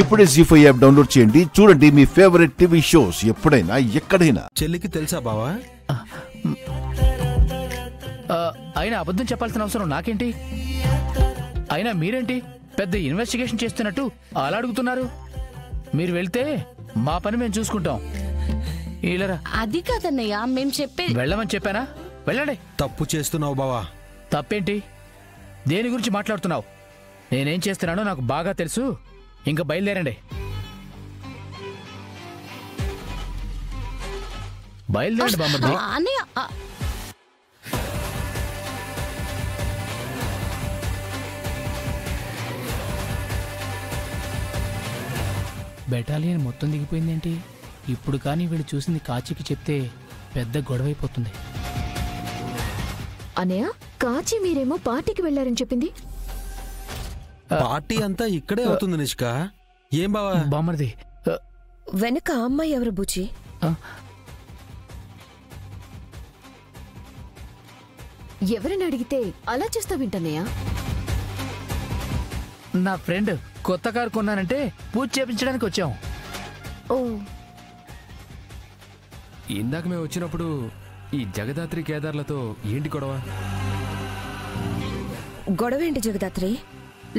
ఇప్పుడే జీ5 app download చేయండి. చూడండి మీ ఫేవరెట్ టీవీ షోస్ ఎప్పుడైనా ఎక్కడైనా. చెల్లికి తెలుసా బావా? అయినా అబద్ధం చెప్పాల్సిన అవసరం నాకేంటి? అయినా మీరేంటి పెద్ద ఇన్వెస్టిగేషన్ చేస్తున్నట్టు అలా అడుగుతున్నారు? మీరు వెళ్తే మా పని మేము చూసుకుంటాం. ఇలారా. అది కాదన్నయ్య, మేము వెళ్ళమని చెప్పానా? వెళ్ళండి. తప్పు చేస్తున్నావు బావా. తప్పేంటి? దేని గురించి మాట్లాడుతున్నావు? నేనేం చేస్తున్నానో నాకు బాగా తెలుసు. ఇంకా బయలుదేరండి. బయలుదేరండి బామ్మర్ది. అన్నయ్య బెటాలియన్ మొత్తం దిగిపోయిందేంటి? ఇప్పుడు కానీ వీళ్ళు చూసింది కాచికి చెప్తే పెద్ద గొడవైపోతుంది. అనయ్య, కాచి మీరేమో పార్టీకి వెళ్లారని చెప్పింది. పార్టీ అంతా ఇక్కడే అవుతుంది నిష్క. ఏం బావా? బామ్మర్ది వెనక అమ్మాయి ఎవరు బుచి? ఎవరిని అడిగితే అలా చేస్తా వింటన్నయ్య. నా ఫ్రెండ్ కొత్త కారు కొన్నానంటే పూజ చేపించడానికి వచ్చాం. ఓ, ఇందాక మేము వచ్చినప్పుడు ఈ జగదాత్రి కేదార్లతో ఏంటి గొడవ? గొడవేంటి జగదాత్రి?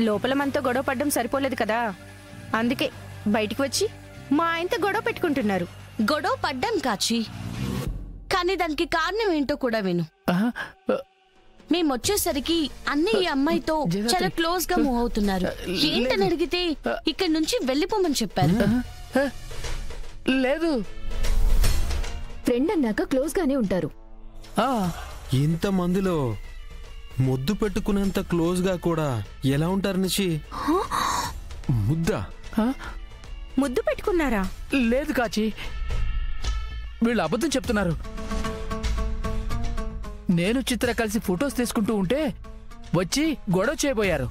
లోపల మనతో గొడవ పడ్డం సరిపోలేదు కదా, అందుకే బయటికి వచ్చి మా ఆయనతో గొడవ పెట్టుకుంటున్నారు. గొడవ పడ్డాం కాచి, కానీ దానికి కారణం ఏంటో కూడా విను. మేమొచ్చేసరికి అన్నీ ఈ అమ్మాయితో చాలా క్లోజ్ గా మూవ్ అవుతున్నారు. ఏంటని అడిగితే ఇక్కడి నుంచి వెళ్ళిపోమని చెప్పారు. లేదు, ఫ్రెండ్ అన్నాక క్లోజ్ గానే ఉంటారు. ఇంత మందిలో ముద్దు పెట్టుకునేంత క్లోజ్ గా కూడా ఎలా ఉంటారు నిషి? ముద్దు పెట్టుకున్నారా? లేదు కాచి, వీళ్ళు అబద్ధం చెప్తున్నారు. నేను చిత్ర కలిసి ఫొటోస్ తీసుకుంటూ ఉంటే వచ్చి గొడవ చేయబోయారు.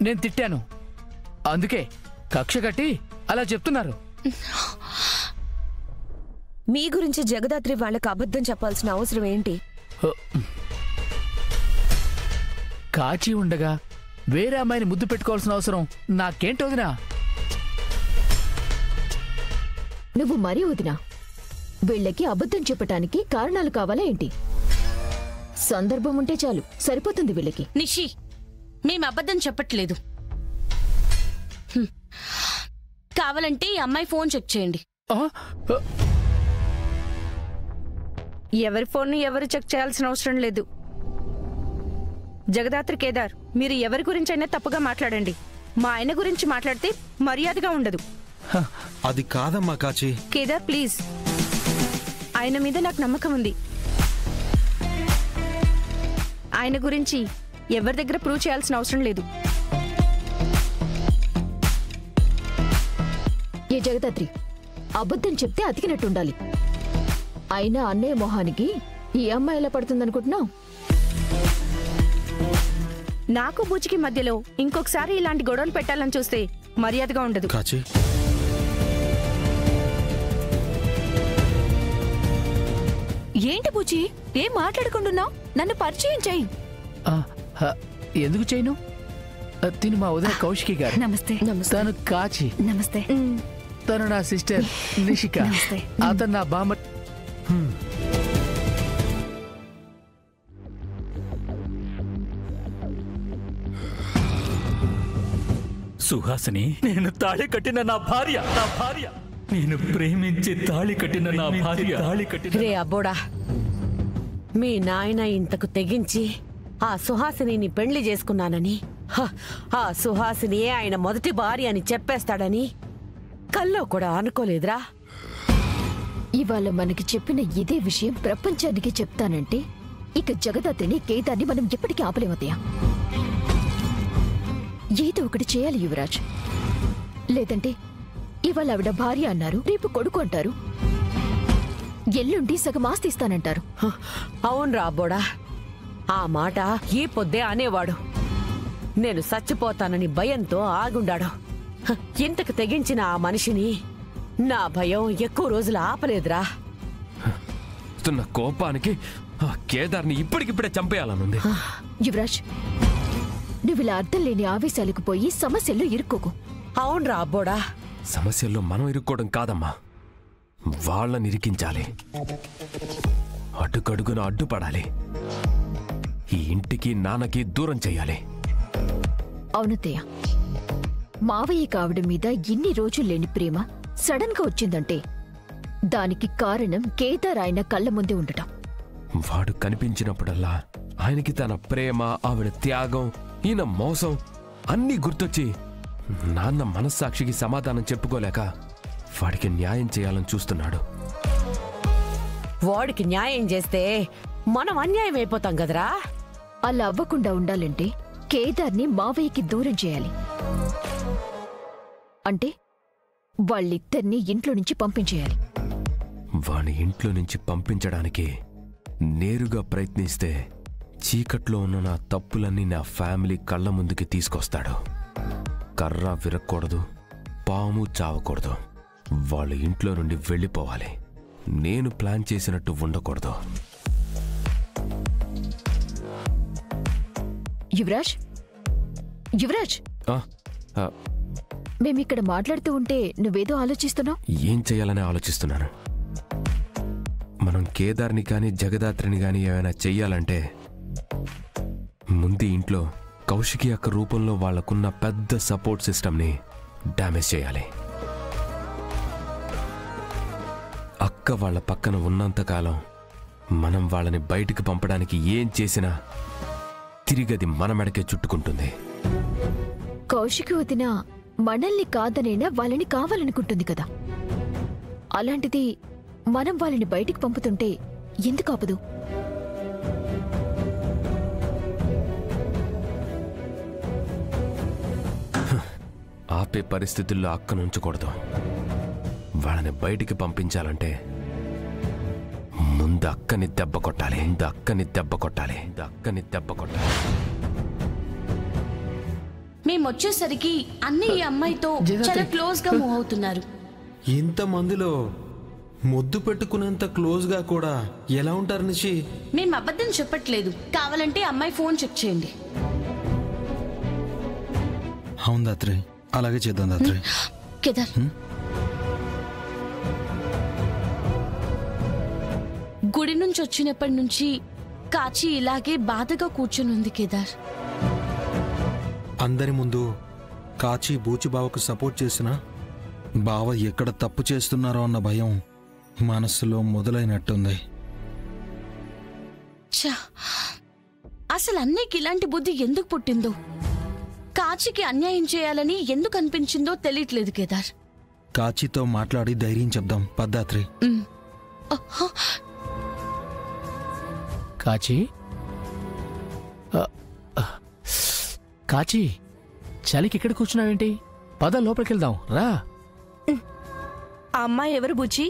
నేను తిట్టాను, అందుకే కక్ష కట్టి అలా చెప్తున్నారు. మీ గురించి జగదాత్రి వాళ్ళకి అబద్ధం చెప్పాల్సిన అవసరం ఏంటి? కాచి ఉండగా వేరే అమ్మాయిని ముద్దు పెట్టుకోవాల్సిన అవసరం నాకేంటి వదినా? నువ్వు మరీ వదినా, వీళ్ళకి అబద్ధం చెప్పటానికి కారణాలు కావాలా ఏంటి? సందర్భం ఉంటే చాలు, సరిపోతుంది వీళ్ళకి. నిషి, మేము అబద్ధం చెప్పట్లేదు. కావాలంటే ఈ అమ్మాయి ఫోన్ చెక్ చేయండి. ఎవరి ఫోన్ ఎవరు చెక్ చేయాల్సిన అవసరం లేదు. జగదాత్రి కేదార్, మీరు ఎవరి గురించైనా తప్పుగా మాట్లాడండి, మా ఆయన గురించి మాట్లాడితే మర్యాదగా ఉండదు. అది కాదమ్మా కాచి. కేదార్ ప్లీజ్, ఆయన మీద నాకు నమ్మకం ఉంది. ఆయన గురించి ఎవరి దగ్గర ప్రూవ్ చేయాల్సిన అవసరం లేదు. ఏ జగదాత్రి, అబద్ధం చెప్తే అతికినట్టుండాలి. అయినా అన్నయ్య మొహానికి ఈ అమ్మాయి ఎలా పడుతుందనుకుంటున్నావు? నాకు బూచికి మధ్యలో ఇంకొకసారి ఇలాంటి గొడవలు పెట్టాలని చూస్తే మర్యాదగా ఉండదు. కాచి, ఏంటి బుచి, ఏం మాట్లాడుకుంటున్నావు? నన్ను పరిచయం చెయ్యి. ఎందుకు చేయను? తిను మా వదిన కౌశికి గారు. నమస్తే. తను కాచి. నమస్తే. తను నా సిస్టర్ నిషిక. అతను నా బామ్మ. సుహాసిని, నేను తాళి కట్టిన నా భార్య, నేను ప్రేమించి తాళి కట్టిన నా భార్య. రే అబ్బోడా, మీ నాయన ఇంతకు తెగించి ఆ సుహాసిని పెళ్లి చేసుకున్నానని, ఆ సుహాసినియే ఆయన మొదటి భార్య అని చెప్పేస్తాడని కల్లో కూడా అనుకోలేదురా. ఇవాళ మనకి చెప్పిన ఇదే విషయం ప్రపంచానికి చెప్తానంటే ఇక జగదాత్రిని, కేదార్ని మనం ఎప్పటికీ ఆపలేమతయ్యా. ఏదో ఒకటి చేయాలి యువరాజ్. లేదంటే ఇవాళ ఆవిడ భార్య అన్నారు, రేపు కొడుకు అంటారు, ఎల్లుండి సగం ఆస్తి ఇస్తానంటారు. అవునరా అబ్బోడా, ఆ మాట ఈ పొద్దే అనేవాడు. నేను చచ్చిపోతానని భయంతో ఆగుండాడు. ఇంతకు తెగించిన ఆ మనిషిని నా భయం ఎక్కువ రోజులు ఆపలేదురా. కోపానికి కేదార్ని ఇప్పటికిప్పుడే చంపేయాలనుంది. యువరాజ్, నువ్విలా అర్థం లేని ఆవేశాలకు పోయి సమస్యల్లో ఇరుక్కోకు. అవును రాబోడా. సమస్యల్లో మనం ఇరుక్కోవడం కాదమ్మా, వాళ్ళని ఇరికించాలి. అడుగడుగున అడ్డుపడాలి. ఈ ఇంటికి నాన్నకి దూరం చెయ్యాలి. అవునతయ్య, మావయ్య కావిడ మీద ఇన్ని రోజులు లేని ప్రేమ సడన్ గా వచ్చిందంటే దానికి కారణం కేదార్ ఆయన కళ్ళ ముందే ఉండటం. వాడు కనిపించినప్పుడల్లా ఆయనకి తన ప్రేమ, ఆవిడ త్యాగం, ఈయన మోసం అన్నీ గుర్తొచ్చి నాన్న మనస్సాక్షికి సమాధానం చెప్పుకోలేక వాడికి న్యాయం చేయాలని చూస్తున్నాడు. వాడికి న్యాయం చేస్తే మనం అన్యాయం అయిపోతాం కదరా. అలా అవ్వకుండా ఉండాలంటే కేదార్ని మావయ్యకి దూరం చేయాలి. అంటే వాళ్ళిద్దరినీ ఇంట్లో నుంచి పంపించేయాలి. వాణ్ణి ఇంట్లో నుంచి పంపించడానికి నేరుగా ప్రయత్నిస్తే చీకట్లో ఉన్న నా తప్పులన్నీ నా ఫ్యామిలీ కళ్ళ ముందుకి తీసుకొస్తాడు. కర్ర విరక్కూడదు, పాము చావకూడదు. వాళ్ళ ఇంట్లో నుండి వెళ్ళిపోవాలి. నేను ప్లాన్ చేసినట్టు ఉండకూడదు. యువరాజ్, యువరాజ్, మేమిక్కడ మాట్లాడుతూ ఉంటే నువ్వేదో ఆలోచిస్తున్నావు. ఏం చేయాలని ఆలోచిస్తున్నాను. మనం కేదార్ని కానీ జగదాత్రిని కానీ ఏమైనా చెయ్యాలంటే ముందు ఇంట్లో కౌశికి అక్క రూపంలో వాళ్లకున్న పెద్ద సపోర్ట్ సిస్టమ్ని డ్యామేజ్ చేయాలి. అక్క వాళ్ళ పక్కన ఉన్నంతకాలం మనం వాళ్ళని బయటికి పంపడానికి ఏం చేసినా తిరిగది మన మెడకే చుట్టుకుంటుంది. కౌశికి వదిన మనల్ని కాదనైనా వాళ్ళని కావాలనుకుంటుంది కదా. అలాంటిది మనం వాళ్ళని బయటికి పంపుతుంటే ఎందుకు ఆపదు? ఆపే పరిస్థితుల్లో అక్కను ఉంచకూడదు. వాళ్ళని బయటికి పంపించాలంటే ముందు అక్కని దెబ్బ కొట్టాలి. మేమొచ్చేసరికి అన్నీ ఈ అమ్మాయితో చాలా క్లోజ్ గా మూవ్ అవుతున్నారు. ఇంతమందిలో ముద్దు పెట్టుకునేంత క్లోజ్ గా కూడా ఎలా ఉంటారు నిషి? మేము అబద్ధం చెప్పట్లేదు. కావాలంటే అమ్మాయి ఫోన్ చెక్ చేయండి. అవును దాత్రి, అలాగే చేద్దాం దాత్రి. కేదార్, గుడి నుంచి వచ్చినప్పటి నుంచి కాచి ఇలాగే బాధగా కూర్చుని ఉంది కేదార్. అందరి ముందు కాచి బూచిబావకు సపోర్ట్ చేసినా బావ ఎక్కడ తప్పు చేస్తున్నారో అన్న భయం మనస్సులో మొదలైనట్టుంది. అసలు అన్నయ్యకి ఇలాంటి బుద్ధి ఎందుకు పుట్టిందో, కాచికి అన్యాయం చేయాలని ఎందుకు అనిపించిందో తెలియట్లేదు కేదార్. కాచితో మాట్లాడి ధైర్యం చెప్దాం పద్దాత్రి. కాచి, కాచి, చలికి ఇక్కడ కూర్చున్నావేంటి? పద లోపలికి వెళ్దాం రా. ఆ అమ్మాయి ఎవరు బుజ్జి?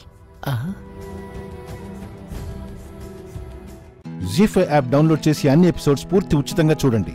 జీ5 యాప్ డౌన్లోడ్ చేసి అన్ని ఎపిసోడ్స్ పూర్తి ఉచితంగా చూడండి.